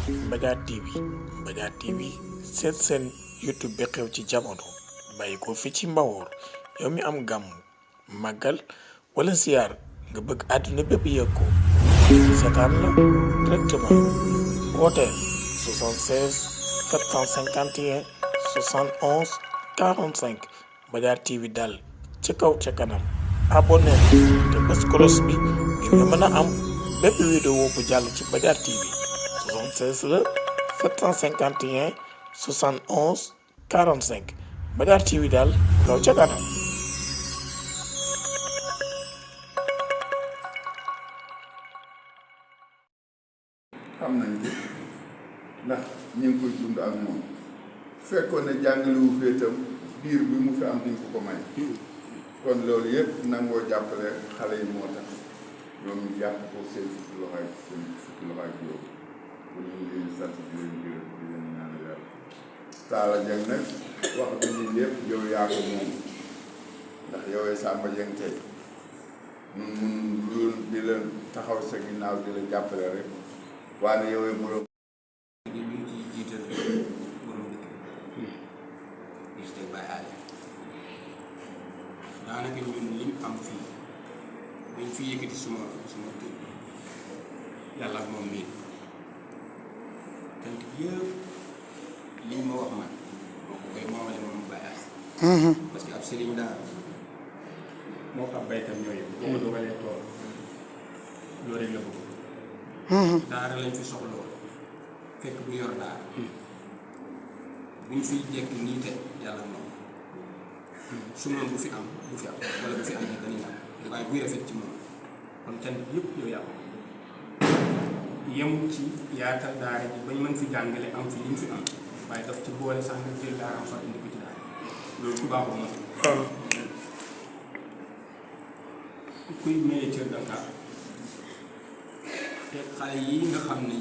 Mbadiar TV Mbadiar TV seen YouTube bi xew ci jamono bàyyi ko fi ci Mbawoor yow mi am gàmm màggal wala ziar nga bëgg àdduna bépp yëg ko seetaan la directement wooteel 76 751 71 45 Mbadiar TV daal ci kaw ca kanam abonné te bës cloche bi ngir nga mën a am bépp vidéo bu jàll ci Mbadiar TV 76 la 751 71 45 Mbadiar TV daal kaw ca kanam. xam nañ ko ndax ñu ngi koy dund ak moom fekkoon ne jàngale wu féetam biir bi mu fi am duñ ko may kon loolu yëpp nangoo jàppale xale yi moo tax ñoom ñu jàpp ko seen fukki loxoy juróom pour ñu ngi leen sant di leen gërëm di leen ñaanal yàlla Talla Dieng nag wax bi nii lépp yow yaa ko moom ndax yowee Samba Dieng tey nun mun di leen taxaw sa ginnaaw di la jàppale rek waaye yowee borom ñu ngi ciy jiital borom dëkk bi gis tey Baye Allé daanaka ñun liñ am fii dañ fi yëkkati suma tur yàlla ak moom nii tant yëpp liñ ma wax man moo ko koy moomale moom Baye Allé parce que ab sëriñ daal moo xam baykat ñooy boo ma dogalee tool loolu rek la bëgg daara lañ fi soxla woon fekk bu yor daara buñ fiy jekk nii te yàlla moom su noonu bu fi am wala bu fi am ne dañuy am waaye buy rafet ci moom kon cant yëpp yow yàlla yemul ci yaatal daara ji bañ mën fi jàngale am fi liñ fi am waaye daf ci boole sax nga jël daara am fa indi ko ci daara loolu ku baaxul moom kuy maye cër danga te xale yi nga xam ne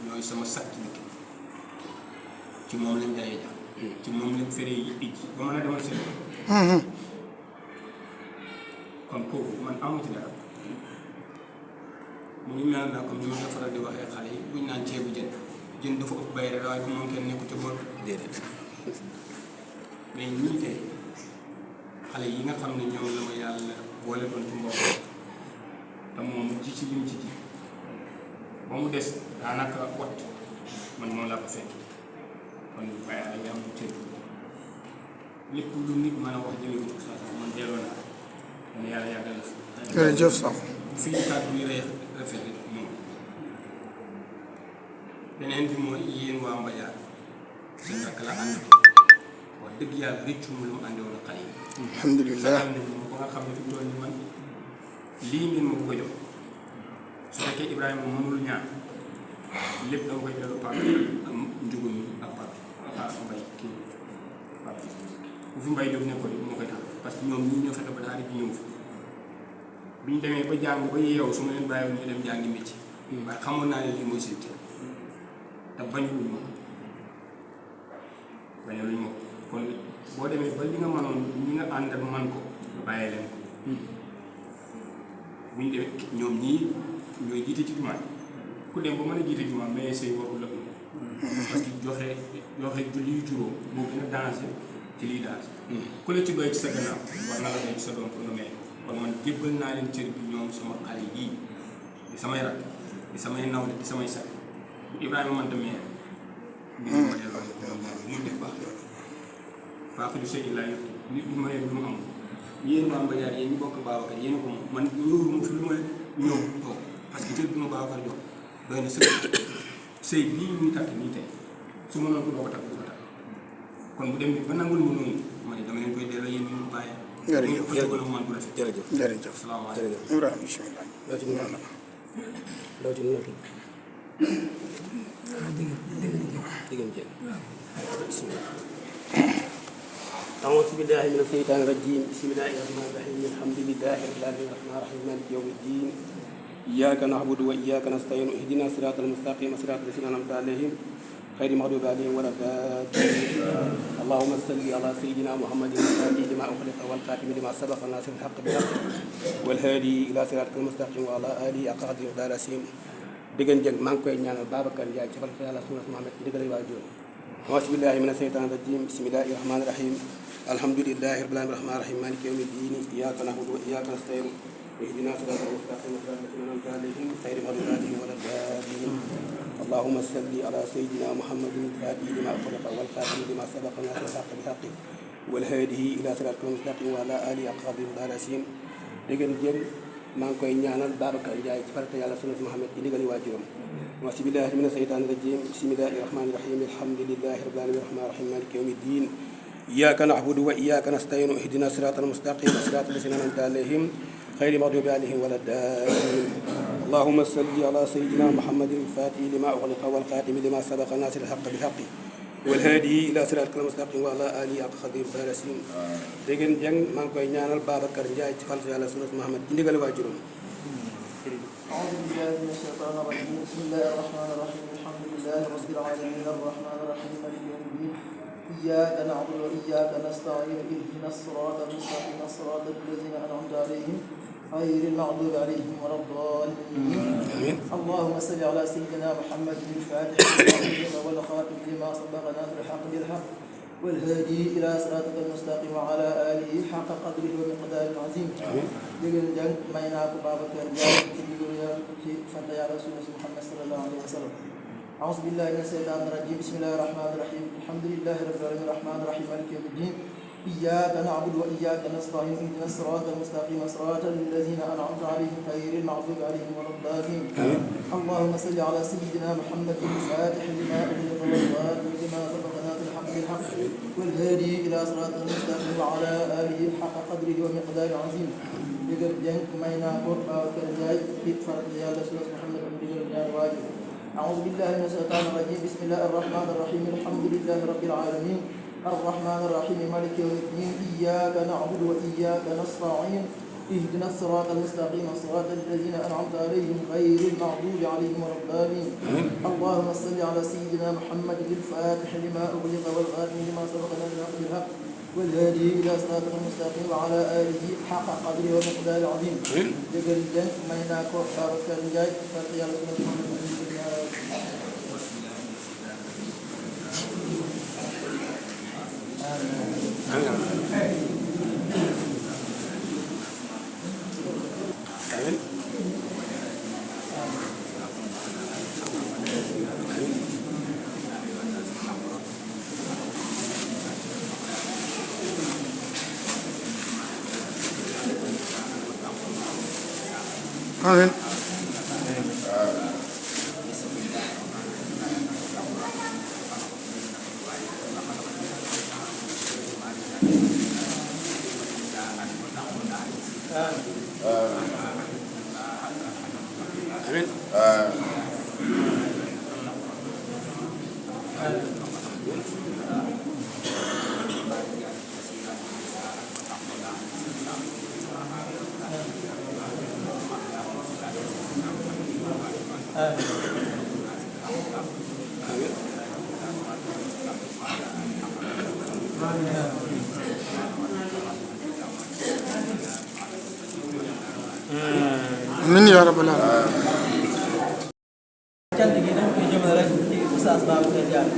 ñooy sama sakk nit ci moom lañ jaayee jàng ci moom lañ feree yi ijji ba mën a demal seen kon kooku man amu ci dara mu ngi mel na comme ni ma la faral di waxee xale yi buñ naan ceebu jën dafa ëpp bay rek waaye bu moom kenn nekku ca bool déedéet mais ñii tey xale yi nga xam ne ñoom la ma yàlla boole doon ci mbokk te moom ji ci lim ci ji ba mu des daanaka wat man moom laa ko fekk kon Baye Allé nga am cër lépp lu nit mën a wax jëlee ko ci saa man delloo naa man yàlla yàggal la fi. jërëjëf sax fii kàddu yi rafet moom beneen bi mooy yéen waa Mbadiar seen rakk la ànd wax dëgg yàlla rëccu mu lu mu àndewoon ak xale yi. alhamdulilah saxal nañ ma ba nga xam ne fi mu toll nii man lii ngeen ma ko jox su fekkee Ibrahima mënul ñaan lépp dama koy delloo Pape ak njugum ak Pape Mbay kii Pape bu fi Mbay Jóob nekkoon moo koy tax parce que ñoom ñii ñoo fexe ba daara ji ñëw fi bi ñu demee ba jàng ba yeew su ma leen bàyyiwoon ñu dem jàngi métier waaye xamoon naa ne lii mooy seen cër te bañuñu ma kon boo demee ba li nga mënoon ñi nga ànd ak man ko bàyyi leen ko bu ñu demee ñoom ñii ñooy jiite ci jumaa ku dem ba mën a jiite jumaa mais say warul la parce que joxe julli yu juróom moo gën a danger ci lii danger ku la ci doy ci sa gannaaw war na la doy ci sa doom pour nga may kon man jébbal naa leen cër bi ñoom sama xale yii di samay rak di samay nawle di samay sax Ibrahima man tamit ñu ma delloo mu def baax faaxidu sey illaa yëpp nit bu ma nee lu mu am yéen waa Mbadiar yéen ñu bokk Babacar yéen ko moom man ñëwul ma fi lu ma ñëw toog parce que cër bi ma Babacar jox doy na sëy bii ñuy takk nii tey su ma noonu ko doo ko takk du ko takk kon bu dem bi ba nangul mu noonu ma ne dama leen koy delloo yéen ñu ko bàyyee. jërëjëf man bu rafet jërëjëf jërëjëf salaamaaleykum Ibrahima bismillah loo ci nuyoo loo ci nuyoo diggante أعوذ بالله من الشيطان الرجيم بسم الله الرحمن الرحيم الحمد لله رب العالمين الرحمن الرحيم مالك يوم الدين إياك نعبد وإياك نستعين اهدنا الصراط المستقيم صراط الذين أنعمت عليهم غير المغضوب عليهم ولا الضالين اللهم صل على سيدنا محمد الفاتح لما أغلق والخاتم لما سبق الناصر الحق بالحق والهادي إلى صراطك المستقيم وعلى آله حق قدره ومقداره العظيم diggéen jëng maa ngi koy ñaanal Babacar Ndiaye ci barke yàlla sunnas Muhammad ci ndigal waa juróom auzu billahi mina seytaani rajim bismillahi rahmani rahim alhamdulillahi rabbil alamin rahmani rahim maliki yawmi ddin iyyaka na'budu wa iyyaka nasta'in ihdina siratal mustaqim siratal ladzina an'amta alayhim ghayril maghdubi alayhim waladdallin اللهم صل على سيدنا محمد الفاتح لما أغلق والخاتم لما سبق ناصر الحق بالحق والهادي إلى صراطك المستقيم وعلى آله حق قدره العظيم diggéen jëng maa ngi koy ñaanal Babacar Ndiaye ci farata yàlla sunnas Muhammad ci ndigali waajuram auzu billahi mina seytaani rajim bismillahi rahmani rahim alhamdulillahi rabbil alamin rahmani rahim maliki yawmi ddin iyyaka na'budu wa iyyaka nasta'in ihdina siratal mustaqim siratal ladzina an'amta alayhim غير المغضوب عليهم ولا الضالين اللهم صل على سيدنا محمد الفاتح لما أغلق والخاتم لما سبق ناصر الحق بالحق والهادي إلى صراطك المستقيم وعلى آله حق قدره العظيم diggéen jëng maa ngi koy ñaanal Babacar Ndiaye ci farata yàlla sunnas Muhammad ci ndigal waajuram أعوذ بالله من الشيطان الرجيم بسم الله الرحمن الرحيم الحمد لله رب العالمين الرحمن الرحيم مالك يوم الدين إياك نعبد وإياك نستعين اهدنا الصراط المستقيم صراط الذين أنعمت عليهم غير المغضوب عليهم ولا الضالين اللهم صل على سيدنا محمد الفاتح والخاتم لما سبق ناصر الحق بالحق والهادي إلى صراطك المستقيم وعلى آله حق قدره ومقداره العظيم diggéen jëng may naa ko Babacar Ndiaye ci ndigalu Yàlla ci sant Yàlla sunnas Muhammad sallallahu alayhi wa sallam أعوذ بالله من الشيطان الرجيم بسم الله الرحمن الرحيم الحمد لله رب العالمين الرحمن الرحيم مالك يوم الدين إياك نعبد وإياك نستعين اهدنا الصراط المستقيم صراط الذين أنعمت عليهم غير المغضوب عليهم ولا الضالين اللهم صل على سيدنا محمد الفاتح لما أغلق والخاتم لما سبق ناصر الحق بالحق والهادي إلى صراط المستقيم وعلى آله حق قدره ومقداره العظيم diggéen jëng may naa ko Babacar Ndiaye ci farata yàlla sunnas Muhammad ak ndigal ñaari waajur أعوذ بالله من الشيطان الرجيم بسم الله الرحمن الرحيم الحمد لله رب العالمين الرحمن الرحيم مالك يوم الدين إياك نعبد وإياك نستعين اهدنا الصراط المستقيم صراط الذين أنعمت عليهم غير المغضوب عليهم ولا الضالين اللهم صل على سيدنا محمد الفاتح لما أغلق والخاتم لما سبق ناصر بالحق والهادي إلى صراطك المستقيم وعلى آله حق قدره ومقداره العظيم diggéen jëng may naa ko Babacar Ndiaye farata yàlla sunnas Muhammad amiin amiin yaa rabbal aalamiin cant gi dañ koy jëmale rek ci Oustaz Babacar Ndiaye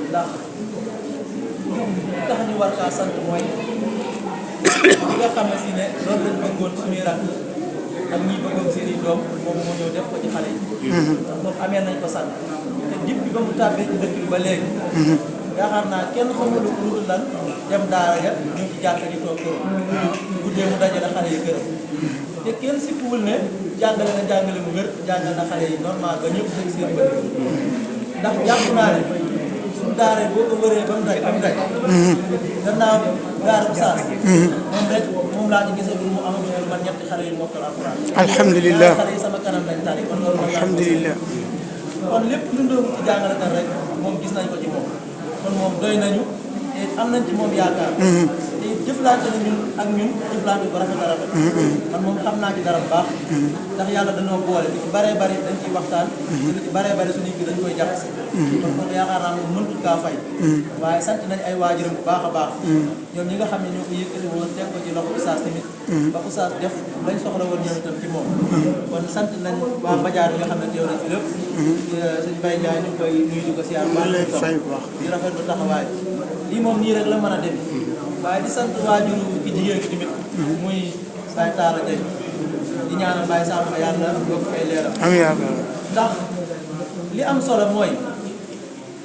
ndax tax ñu war kaa sant mooy li nga xam ne si ne loolu lañ bëggoon suñuy rakk ak ñi bëggoon seen i doom moom moo ñëw def ko ci xale yi ndax moom amee nañ ko sant te dip bi ba mu tàbbee ci dëkk bi ba léegi yaakaar naa kenn xamul lu dul lan dem daara ya ñu ci jàkka ji toog këram guddee mu dajale xale yi këram te kenn sikkuwul ne jàngale na jàngale mu wér jàngal na xale yi normal ba ñëpp teg seen bët ndax jàpp naa ne suñu daara boo ko wëree ba mu daj gannaaw daara Oustaz moom rek moom laa ci gisagul mu amagul man ñetti xale yu mokkal alxuraan alhamdulilah xale yi sama kanam lañ tari kon loolu alhamdulilah kon lépp lu ndoom ci jàngale kan rek moom gis nañ ko ci moom kon moom doy nañu te am nañ ci moom yaakaar te jëflante na ñun ak ñun jëflante bu rafet a rafet man moom xam naa ci dara bu baax ndax yàlla dañoo boole li ci baree bari dañ ciy waxtaan li ci baree bari suñuy bi dañ koy jàpp si kon kon yaakaar naa moom mënut kaa fay waaye sant nañ ay waajuram bu baax a baax ñoom ñi nga xam ne ñoo ko yëkkati woon teg ko ci loxo Oustaz tamit ba Oustaz def lañ soxla woon ñoom itam ci moom kon sant nañ waa Madiar yi nga xam ne teew nañ ci lépp sëñ Baye Ndiaye ñu koy nuyu di ko siyaar baax di rafetlu taxawaay lii moom nii rek la mën a dem waaye di sant waajuru ki jigéen ki tamit muy Baye Talla Gueye di ñaanal Baye Samba yàlla yokk ay leeram ndax li am solo mooy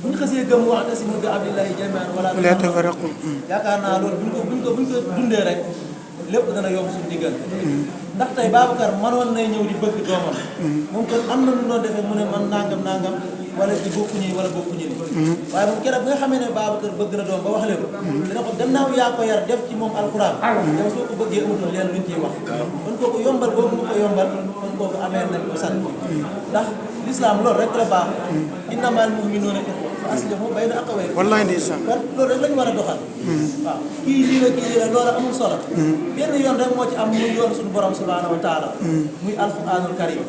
bu ñu xasee gëm wa'tasimu bi hablillahi jamii'an wala tafarraqu yaakaar naa loolu buñ ko dundee rek lépp dana yomb suñu diggante ndax tey Babacar mënoon nay ñëw di bëgg doomam moom kon am na lu doon defee mu ne man nangam wala ci bokkuñu wala bokkuñu ni waaye moom keroog bi nga xamee ne Babacar bëgg na doom ba wax leen dina ko gannaaw yaa ko yar def ci moom alxuraan yow soo ko bëggee utul leen luñ ciy wax kon kooku yombal boobu mu ko yombal kon kooku amee nañ ko sant ndax l'islam loolu rek la baax innamal mu'minuuna fa aslihu bayna axawaykum wallaay ndeysaan kon loolu rek lañu war a doxal waaw kii lii la loolu amul solo benn yoon rek moo ci am muy yoon suñu borom subhanahu wa taala muy alquranul karim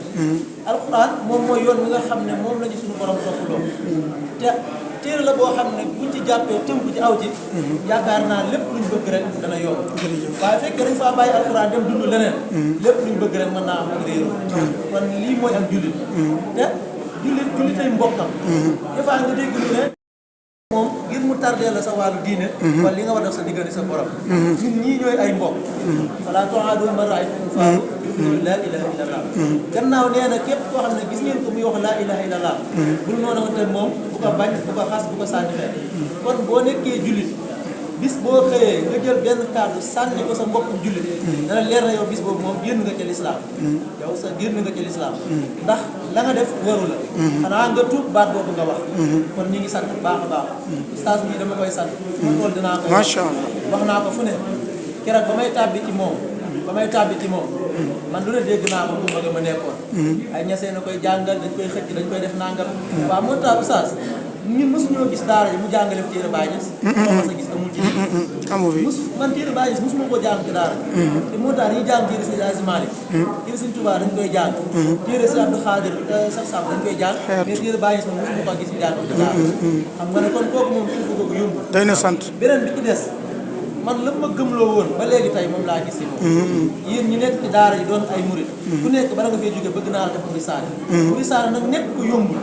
alquran moom mooy yoon mi nga xam ne moom lañu suñu borom toppaloo te téere la boo xam ne buñ ci jàppee tënk ci aw ci yaakaar naa lépp luñ bëgg rek dana yomb waaye fekkee dañ faa bàyyi alquran dem dund leneen lépp luñ bëgg rek mën naa am ak réeru kon lii mooy ak jullit te jullitay mbokkam des fois nga dégg ñu ne moom ngir mu tardeel la sa wàllu diine wala li nga war a def sa diggante sa borom ñun ñii ñooy ay mbokk fala tu'aadu man ra'aytum faaru yuqulu laa ilaha illallah gannaaw nee na képp koo xam ne gis ngeen ko muy wax laa ilaha illallah bul noonu nga te moom bu ko bañ bu ko xas bu ko sànni xeet kon boo nekkee jullit bis boo xëyee nga jël benn kàddu sànni ko sa mbokku jullit dana leer na yow bis boobu moom génn nga ca lislaam yow sa génn nga ca lislaam ndax la nga def waru la xanaa nga tuub baat boobu nga wax kon ñu ngi sant baax a baax ustaas bi dama koy sant ma tool dinaa koy macha allah wax naa ko fu ne keroog ba may tàbbi ci moom man lu ne dégg naa ko bu ma ma nekkoon ay ñasee na koy jàngal dañ koy xëcc dañ koy def nangam waaw moo tax ustaas ñun mosuñoo gis daara ji mu jàngale fi téere Baay Ñas moo sa gis amul ci amu fi man téere Baay Ñas mosuma koo jàng ci daara te moo tax dañuy jàng téere Seydi Hadji Malick téere Sëñ Tuubaa dañ koy jàng téere Sëñ Abdou Khadir sax sam dañ koy jàng mais téere Baay Ñas moom mosuma ko gis jàng ci daara xam nga ne kon kooku moom kilifa googu yomb day na sant beneen bi ci des man la ma gëmloo woon ba léegi tey moom laa gis si moom yéen ñi nekk ci daara yi doon ay murit ku nekk bala nga fee jóge bëgg naa la def muri saare nag nekk ko yombul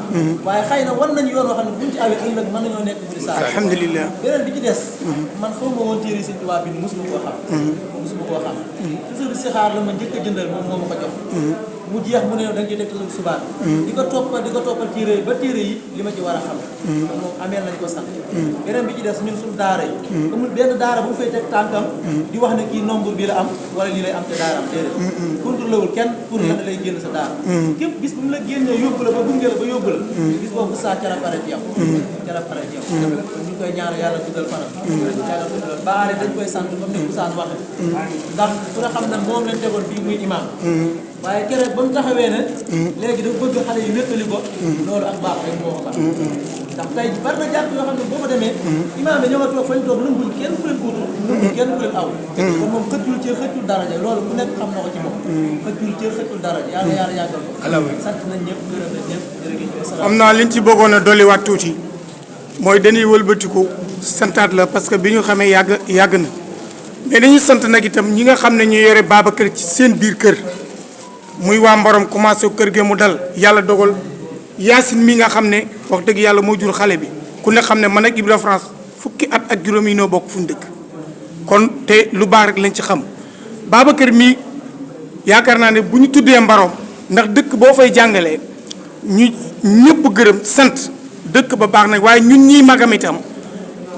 waaye xëy na war nañu yoon woo xam ne buñ ci awee ëllëg mën nañoo nekk muri saare alhamdulilah beneen bi ci des man xaw ma woon téere Sëñ Tuubaa bi mosuma koo xam toujours si xaar la ma njëkk a jëndal moom moo ma ko jox mu jeex mu ne da nga ciy def toujours subaan di ko toppal téere yi ba téere yi li ma ci war a xam kon moom ameel nañ ko sant beneen bi ci des ñun suñu daara yi amul benn daara bu fay teg tànkam di wax ne kii nombre bi la am wala lii lay am te daara am déedéet contrôlé wul kenn pour lan lay génn sa daara képp gis bu mu la génnee yóbbu la ba gunge la ba yóbbu la gis boobu saa cara pare ci yow ñu koy ñaanal yàlla dugal fanam yàlla dugal baare dañ koy sant comme ni Oustaz waxe ndax ku nga xam ne moom lañ tegoon bii muy imam waaye keroog ba mu taxawee ne léegi dafa bëgg xale yi wéttali ko loolu ak baax rek moo ko baax ndax tey bari na jàpp yoo xam ne boo ko demee imaam yi ñoo nga toog fañ toog lëngul kenn ku leen uutu lëngul kenn ku leen aw kon moom xëccul cër xëccul daraja loolu ku nekk xam na ko ci moom xëccul cër xëccul daraja yàlla yàggal ko sant nañ ñëpp gërëm nañ ñëpp jërëjëf am naa liñ ci bëggoon a dolliwaat tuuti mooy dañuy wëlbatiku santaat la parce que bi ñu xamee yàgg na mais dañuy sant nag itam ñi nga xam ne ñu yore Babacar ci seen biir kër muy waa Mborom commencé kër gi mu dal yàlla dogal Yacine mi nga xam ne wax dëgg yàlla moo jur xale bi ku ne xam ne man ak Ibra France fukki at ak juróom yi noo bokk fu ñu dëkk kon te lu baax rek lañ ci xam Babacar mii yaakaar naa ne bu ñu tuddee Mborom ndax dëkk boo fay jàngalee ñu ñëpp gërëm sant dëkk ba baax nag waaye ñun ñii magam itam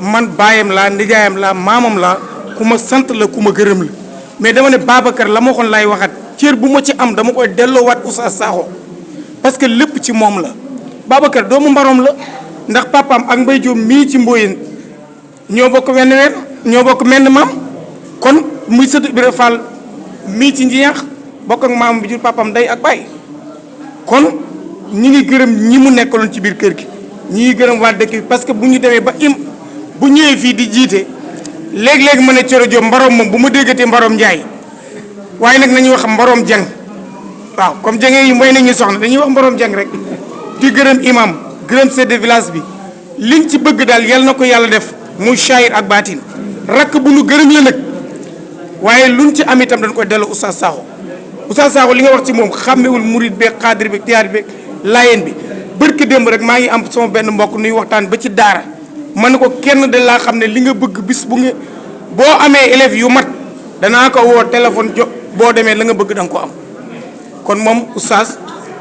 man baayam laa nijaayam laa maamam laa ku ma sant la ku ma gërëm la mais dama ne Babacar la ma waxoon laay waxat cër bu ma ci am dama koy delloowaat Oustaz Sakho parce que lépp ci moom la Babacar doomu Mborom la ndax papaam ak Mbaye Diop mii ci Mboyeen ñoo bokk wenn weer ñoo bokk menn maam kon muy sëtu Ibra Fall mii ci Njiyax bokk ak maam bi jur papaam day ak baay kon ñi ngi gërëm ñi mu nekkaloon ci biir kër gi ñi ngi gërëm waa dëkk bi parce que bu ñu demee ba bu ñëwee fii di jiite léeg-léeg ma ne Coro Diop Mborom moom bu ma déggatee Mborom Njaay waaye nag nañuy wax Mborom Jeng waaw comme jenge yi mooy nañu soxna dañuy wax Mborom Jeng rek di gërëm imam gërëm chef de village bi liñ ci bëgg daal yal na ko yàlla def muy shayir ak baatin rakk bu nu gërëm la nag waaye luñ ci am itam dañ koy delloo Oustaz Sakho Oustaz Sakho li nga wax ci moom xàmmewul murid beeg xaadir beeg tiyaar beeg laayeen bi bërki démb rek maa ngi am sama benn mbokk nuy waxtaan ba ci daara man ko kenn de laa xam ne li nga bëgg bis bu nga boo amee élèves yu mat danaa ko woo téléphone boo demee la nga bëgg da nga ko am kon moom Oustaz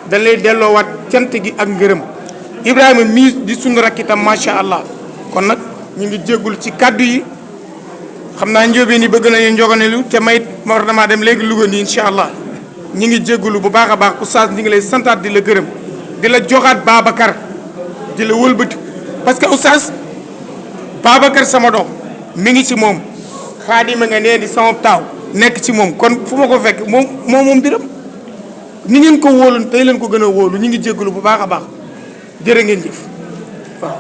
da lay delloowaat cant gi ak ngërëm Ibrahima mii di sunu rakk itam macha allah kon nag ñu ngi jéggul ci kaddu yi xam naa njóobeen yi bëgg nañu njoganelu te may war damaa dem léegi Louga nii incha allah ñu ngi jéggulu bu baax a baax Oustaz ñu ngi lay santaat di la gërëm di la joxaat Babacar di la wëlbati parce que Oustaz Babacar sama doom mi ngi ci moom Xaadima nga nee di sama taaw nekk ci moom kon fu ma ko fekk moom biram ni ngeen ko wóolu tey leen ko gën a wóolu ñu ngi jéggulu bu baax a baax jërë ngeen jëf waaw.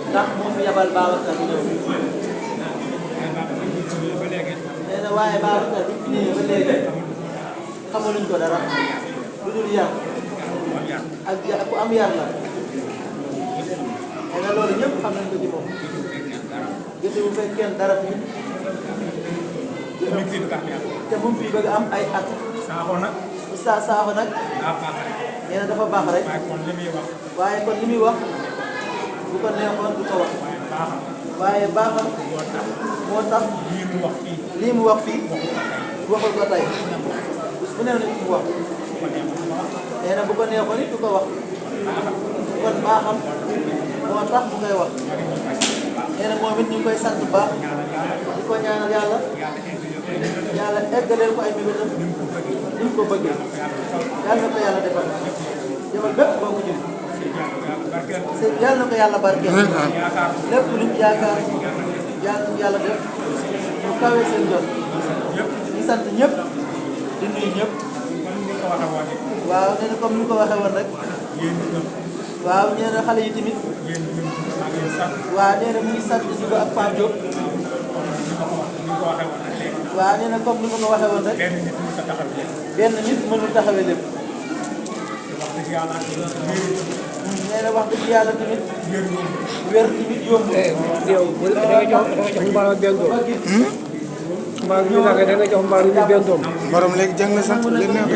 ndax moo fi yabal Babacar ñëw nee na waaye Babacar bi fi ñëwee ba léegi xamaluñ ko dara lu dul yar ak ku am yar la nee na loolu ñëpp xam nañ ko ci moom gëstu bu fekkee dara tamit te mu ngi fi bëgg am ay at Oustaz Sakho nag nee na dafa baax rek waaye kon li muy wax bu ko neexoon du ko wax waaye baaxam moo tax lii mu wax fii waxul ko tey bés bu ne nit mu wax nee na bu ko neexoon it du ko wax kon baaxam moo tax mu koy wax nee na moom it ñu ngi koy sant bu baax di ko ñaanal yàlla eggaleel ko ay mébétam ni mu ko bëggee yàlla na ko yàlla defal bépp boo ko jël yàlla na ko yàlla barkeel lépp luñ yaakaar yàlla def mu kawee seen jot di sant ñëpp di nuyu ñëpp waaw nee na comme ni ko waxee woon rek waaw nee na xale yi tamit waaw nee na mu ngi sant si ba ak Pape Diop waaw nee na comme ni ko waxee woon rek benn nit mënul taxawee lépp nee na wax dëgg yàlla tamit wér tamit yomb. yow da nga jox mbaaru benn doom. mbaaru ñu naan da nga jox mbaaru ñu benn doom. borom léegi jàng na sant leen neex.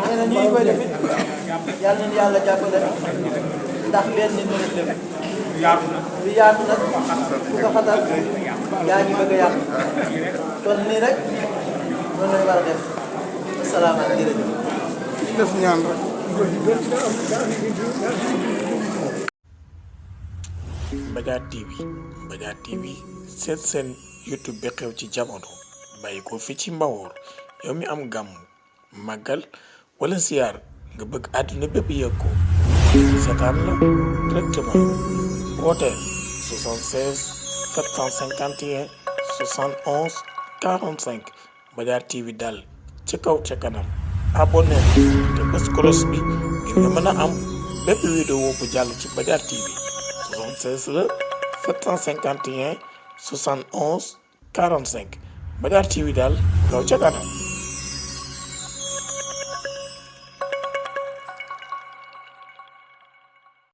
nee na ñu ngi koy def it yàlla nañu yàlla jàppale ndax benn nit mënul lépp. lu yaatu nag ku ko xatal yaa ngi bëgg a yàq kon nii rek noonu lañu war a def asalaamaaleykum jërëjëf. def ñaan rek. Mbadiar TV seet seen YouTube bi xew ci jamono bàyyi ko fi ci Mbawoor yow mi am gàmm màggal wala ziyaar nga bëgg àdduna bépp yëg ko seetaan la directement wooteel 76 751 71 45 Mbadiar TV daal ci kaw ca kanam abonné te bés kolos bi ngir nga mën a am bépp vidéo bu jàll ci Mbadiar TV 76 la 751 71 45 Mbadiar TV daal kaw ca kanam